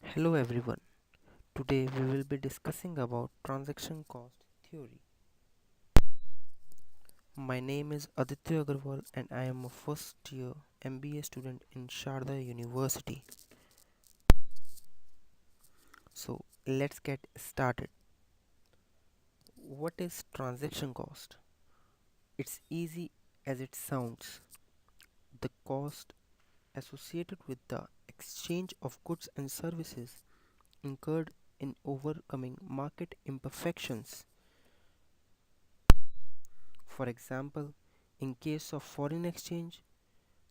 Hello everyone. Today we will be discussing about transaction cost theory. My name is Aditya Agarwal and I am a first year MBA student in Sharda University. So let's get started. What is transaction cost? It's easy as it sounds. The cost associated with the exchange of goods and services incurred in overcoming market imperfections. For example, in case of foreign exchange,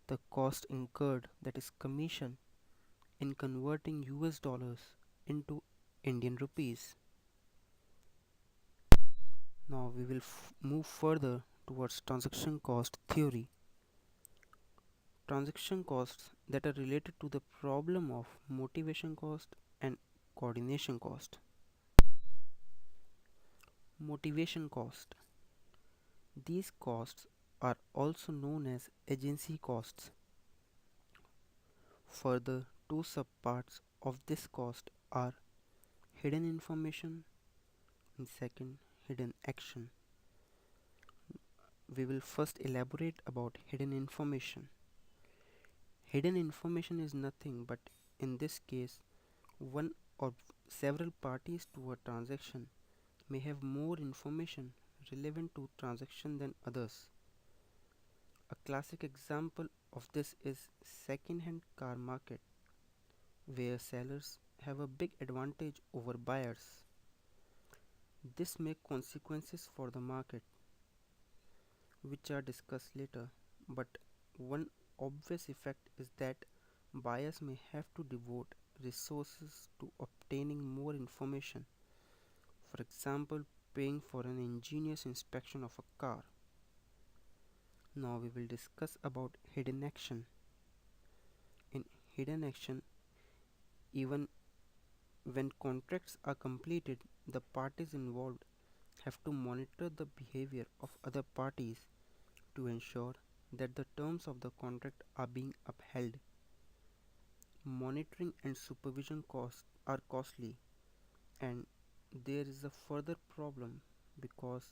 the cost incurred, that is commission, in converting US dollars into Indian rupees. Now we will move further towards transaction cost theory. Transaction costs that are related to the problem of motivation cost and coordination cost. Motivation cost. These costs are also known as agency costs. Further, two subparts of this cost are hidden information and second, hidden action. We will first elaborate about hidden information. Hidden information is nothing but, in this case, one or several parties to a transaction may have more information relevant to transaction than others. A classic example of this is second-hand car market, where sellers have a big advantage over buyers. This may consequences for the market, which are discussed later, but one obvious effect is that buyers may have to devote resources to obtaining more information, for example, paying for an engineer's inspection of a car. Now we will discuss about hidden action. In hidden action, even when contracts are completed, the parties involved have to monitor the behavior of other parties to ensure that the terms of the contract are being upheld. Monitoring and supervision costs are costly, and there is a further problem because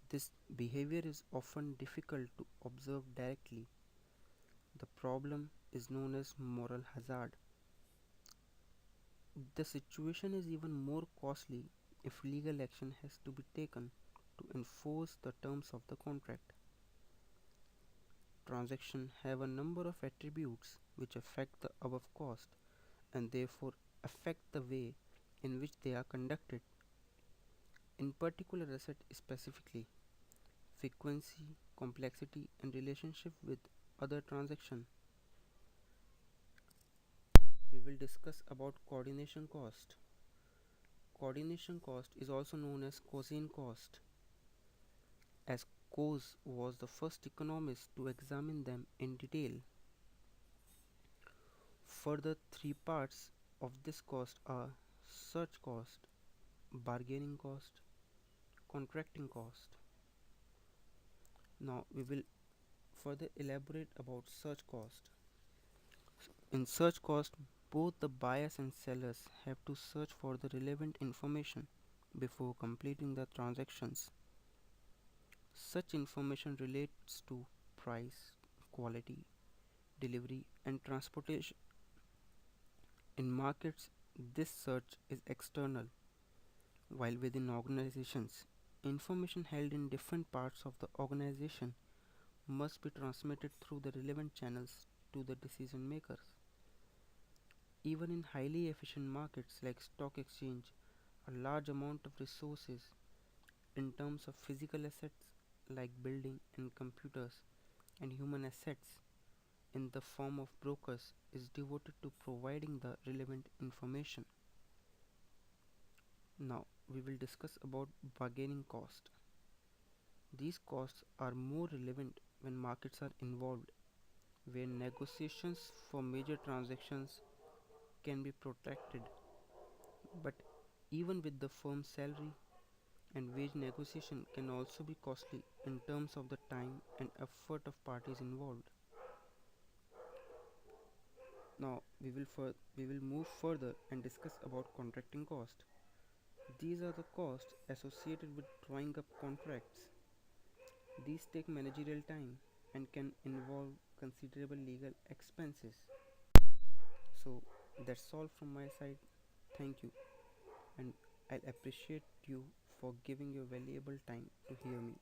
this behavior is often difficult to observe directly. The problem is known as moral hazard. The situation is even more costly if legal action has to be taken to enforce the terms of the contract. Transactions have a number of attributes which affect the above cost and therefore affect the way in which they are conducted. In particular asset specifically, frequency, complexity and relationship with other transactions. We will discuss about coordination cost. Coordination cost is also known as cosine cost, as Coase was the first economist to examine them in detail. Further three parts of this cost are search cost, bargaining cost, contracting cost. Now we will further elaborate about search cost. In search cost, both the buyers and sellers have to search for the relevant information before completing the transactions. Such information relates to price, quality, delivery, and transportation. In markets, this search is external, while within organizations, information held in different parts of the organization must be transmitted through the relevant channels to the decision makers. Even in highly efficient markets like stock exchange, a large amount of resources in terms of physical assets like building and computers and human assets in the form of brokers is devoted to providing the relevant information. Now we will discuss about bargaining cost. These costs are more relevant when markets are involved, where negotiations for major transactions can be protracted. But even with the firm's salary and wage negotiation can also be costly in terms of the time and effort of parties involved. Now we will move further and discuss about contracting cost. These are the costs associated with drawing up contracts. These take managerial time and can involve considerable legal expenses. So that's all from my side. Thank you, and I'll appreciate you for giving your valuable time to hear me.